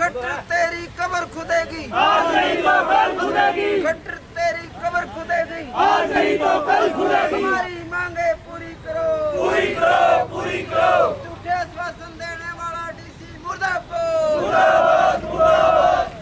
Gutter तेरी कब्र खुदेगी, आज नहीं तो कल खुदेगी। गटर तेरी कब्र खुदेगी, आज नहीं तो कल खुदेगी। हमारी मांगे पूरी करो, पूरी करो, पूरी करो। झूठे आश्वासन देने वाला डीसी मुर्दाबाद, मुर्दाबाद, मुर्दाबाद।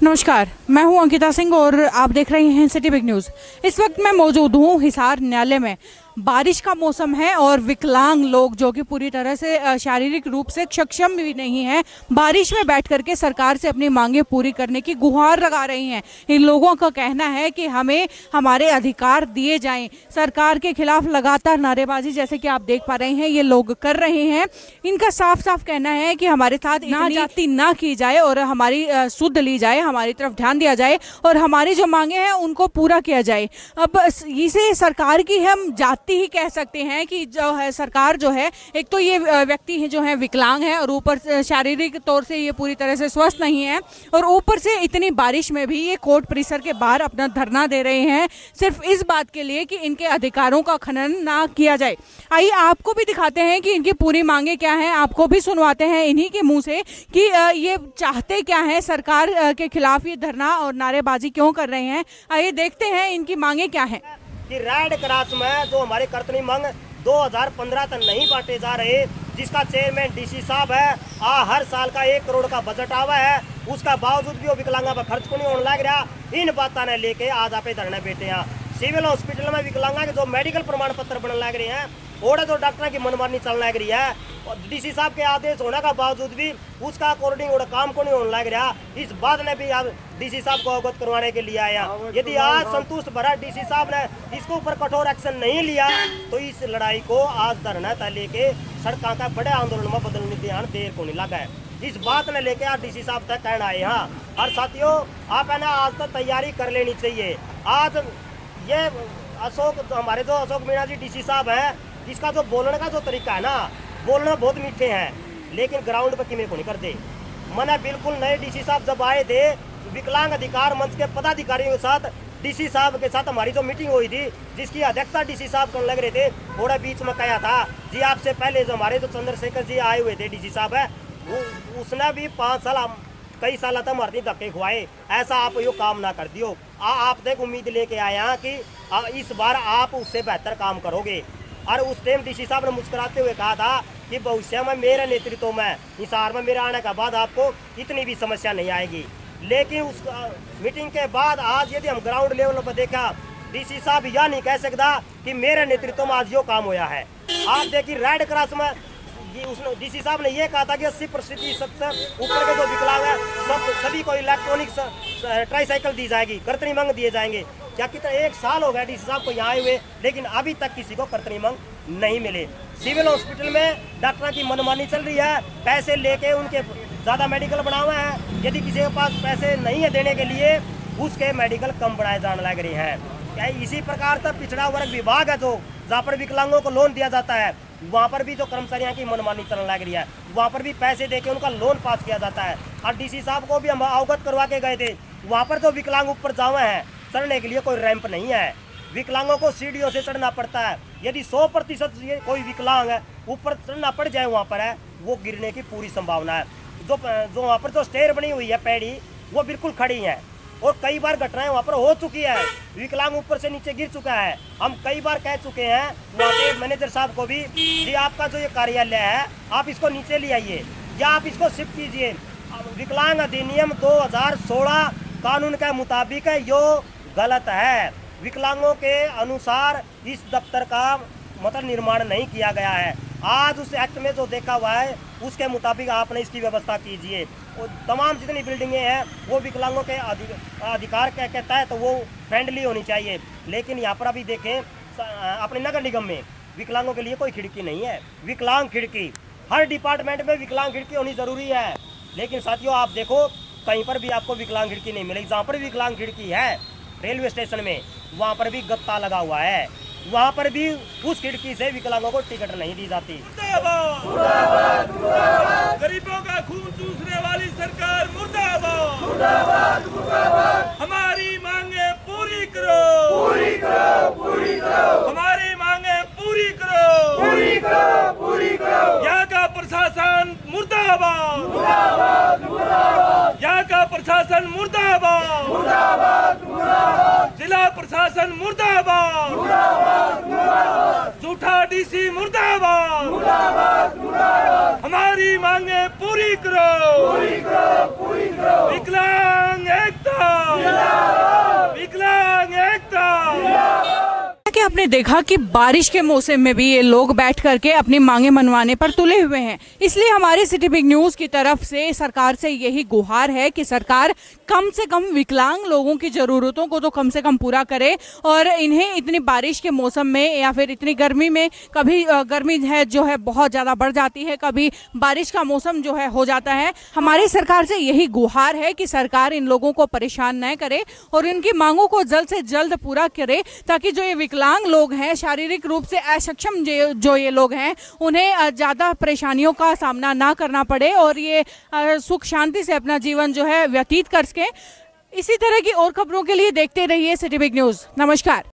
नमस्कार, मैं हूं अंकिता सिंह और आप देख रहे हैं सिटी बिग न्यूज़। इस वक्त मैं मौजूद हूं हिसार न्यायालय में। बारिश का मौसम है और विकलांग लोग जो कि पूरी तरह से शारीरिक रूप से सक्षम भी नहीं हैं, बारिश में बैठ करके सरकार से अपनी मांगे पूरी करने की गुहार लगा रही हैं। इन लोगों का कहना है कि हमें हमारे अधिकार दिए जाएं। सरकार के खिलाफ लगातार नारेबाजी जैसे कि आप देख पा रहे हैं ये लोग कर रहे हैं। इनका साफ साफ कहना है कि हमारे साथ नाजाती ना की जाए और हमारी सुध ली जाए, हमारी तरफ ध्यान दिया जाए और हमारी जो मांगे हैं उनको पूरा किया जाए। अब इसे सरकार की हम जाति ही कह सकते हैं कि जो है सरकार जो है, एक तो ये व्यक्ति है जो है विकलांग है और ऊपर से शारीरिक तौर से ये पूरी तरह से स्वस्थ नहीं है और ऊपर से इतनी बारिश में भी ये कोर्ट परिसर के बाहर अपना धरना दे रहे हैं सिर्फ इस बात के लिए कि इनके अधिकारों का खनन ना किया जाए। आइए आपको भी दिखाते हैं कि इनकी पूरी मांगे क्या हैं, आपको भी सुनवाते हैं इन्हीं के मुंह से कि ये चाहते क्या हैं, सरकार के खिलाफ ये धरना और नारेबाजी क्यों कर रहे हैं। आइए देखते हैं इनकी मांगे क्या हैं। कि रेड क्रॉस में जो हमारे कर्तनी मंग 2015 तक नहीं बांटे जा रहे, जिसका चेयरमैन डीसी साहब है, हर साल का 1 करोड़ का बजट आवा है, उसका बावजूद भी वो विकलांगा पर खर्च को नहीं होने लग रहा। इन बातों ने लेके आज आप धरने बैठे हैं। सिविल हॉस्पिटल में विकलांगा के जो मेडिकल प्रमाण पत्र बनने लग रहे हैं और जो डॉक्टर की मनमानी चलने लग रही है और डीसी साहब के आदेश होने का बावजूद भी उसका अकॉर्डिंग काम को नहीं होने लग रहा। इस बात ने भी आप डीसी साहब को अवगत करवाने के लिए आया। यदि आज संतुष्ट भरा डीसी साहब ने इसके ऊपर कठोर एक्शन नहीं लिया तो इस लड़ाई को आज धरना तय लेके सड़कों का बड़े आंदोलन में बदलने ध्यान देर को नहीं लगा है। इस बात ने लेके आज डीसी साहब तक कहना है। हाँ, और साथियों आप है ना आज तक तैयारी कर लेनी चाहिए। आज ये हमारे जो अशोक मीणा जी डीसी साहब है, इसका जो बोलने का जो तरीका है ना, बोलना बहुत मीठे हैं लेकिन ग्राउंड पर किमें को नहीं करते। मना बिल्कुल नए डीसी साहब जब आए थे विकलांग अधिकार मंच के पदाधिकारियों के साथ डीसी साहब के साथ हमारी जो मीटिंग हुई थी जिसकी अध्यक्षता डीसी साहब करने लग रहे थे, थोड़ा बीच में कहा था जी आपसे पहले जो हमारे जो चंद्रशेखर जी आए हुए थे डीसी साहब है, उसने भी 5 साल कई साल तक हमारे धक्के खुआए। ऐसा आप यो काम ना कर दियो। आप देख उम्मीद लेके आए हैं कि इस बार आप उससे बेहतर काम करोगे। और उस टाइम डीसी साहब ने मुस्कुराते हुए कहा था कि भविष्य में मेरे नेतृत्व में हिसार में मेरे आने के बाद आपको इतनी भी समस्या नहीं आएगी। लेकिन उस मीटिंग के बाद आज यदि हम ग्राउंड लेवल पर देखा, डीसी साहब यह नहीं कह सकता कि मेरे नेतृत्व में आज यो काम होया है। आप देखिए रेड क्रॉस में उसने डीसी साहब ने यह कहा था कि 80% से ऊपर के जो विकलांग है सभी को इलेक्ट्रॉनिक ट्राईसाइकिल दी जाएगी, कर्तनी मंग दिए जाएंगे। क्या कितना 1 साल हो गया डीसी साहब को यहाँ आए हुए लेकिन अभी तक किसी को कर्तनी मंग नहीं मिले। सिविल हॉस्पिटल में डॉक्टर की मनमानी चल रही है, पैसे लेके उनके ज़्यादा मेडिकल बना हुआ है। यदि किसी के पास पैसे नहीं है देने के लिए उसके मेडिकल कम बढ़ाए जाने लग रहे हैं। क्या इसी प्रकार से पिछड़ा वर्ग विभाग है जो जहाँ पर विकलांगों को लोन दिया जाता है, वहाँ पर भी जो कर्मचारियों की मनमानी चलने लग रही है, वहाँ पर भी पैसे देके उनका लोन पास किया जाता है। और डीसी साहब को भी हम अवगत करवा के गए थे, वहाँ पर जो विकलांग ऊपर जावे हैं चढ़ने के लिए कोई रैंप नहीं है, विकलांगों को सीढ़ियों से चढ़ना पड़ता है। यदि 100% कोई विकलांग है ऊपर चढ़ना पड़ जाए वहाँ पर है वो गिरने की पूरी संभावना है। जो वहाँ पर जो स्टेयर बनी हुई है पैड़ी वो बिल्कुल खड़ी है और कई बार घटनाएं वहाँ पर हो चुकी है, विकलांग ऊपर से नीचे गिर चुका है। हम कई बार कह चुके हैं वहाँ के मैनेजर साहब को भी जी आपका जो ये कार्यालय है आप इसको नीचे ले आइए या आप इसको शिफ्ट कीजिए। विकलांग अधिनियम 2016 कानून के मुताबिक यो गलत है। विकलांगों के अनुसार इस दफ्तर का मतलब निर्माण नहीं किया गया है। आज उस एक्ट में जो देखा हुआ है उसके मुताबिक आपने इसकी व्यवस्था कीजिए। और तमाम जितनी बिल्डिंगें हैं वो विकलांगों के अधिकार के तहत तो वो फ्रेंडली होनी चाहिए। लेकिन यहाँ पर अभी देखें अपने नगर निगम में विकलांगों के लिए कोई खिड़की नहीं है। विकलांग खिड़की हर डिपार्टमेंट में विकलांग खिड़की होनी जरूरी है, लेकिन साथियों आप देखो कहीं पर भी आपको विकलांग खिड़की नहीं मिलेगी। जहाँ पर विकलांग खिड़की है रेलवे स्टेशन में वहाँ पर भी गत्ता लगा हुआ है, वहाँ पर भी उस खिड़की से विकलांगों को टिकट नहीं दी जाती। मुर्दाबाद, मुर्दाबाद, मुर्दाबाद। गरीबों का खून चूसने वाली सरकार मुर्दाबाद, मुर्दाबाद, मुर्दाबाद। हमारी मांगे पूरी करो, पूरी करो, पूरी करो। हमारी मांगे पूरी करो, पूरी करो, पूरी करो। यहाँ का प्रशासन मुर्दाबाद, मुर्दाबाद, मुर्दाबाद। प्रशासन मुर्दाबाद, जिला प्रशासन मुर्दाबाद, झूठा डीसी मुर्दाबाद, हमारी मांगे पूरी करो, विकलांग एकता, विकलांग एकता। कि आपने देखा कि बारिश के मौसम में भी ये लोग बैठ करके अपनी मांगे मनवाने पर तुले हुए हैं। इसलिए हमारी सिटी बिग न्यूज की तरफ से सरकार से यही गुहार है कि सरकार कम से कम विकलांग लोगों की जरूरतों को तो कम से कम पूरा करे और इन्हें इतनी बारिश के मौसम में या फिर इतनी गर्मी में, कभी गर्मी है जो है बहुत ज़्यादा बढ़ जाती है, कभी बारिश का मौसम जो है हो जाता है। हमारी सरकार से यही गुहार है कि सरकार इन लोगों को परेशान न करे और इनकी मांगों को जल्द से जल्द पूरा करे, ताकि जो ये विकलांग लोग हैं, शारीरिक रूप से अक्षम जो ये लोग हैं, उन्हें ज़्यादा परेशानियों का सामना ना करना पड़े और ये सुख शांति से अपना जीवन जो है व्यतीत कर सकें। इसी तरह की और खबरों के लिए देखते रहिए सिटी बिग न्यूज़। नमस्कार।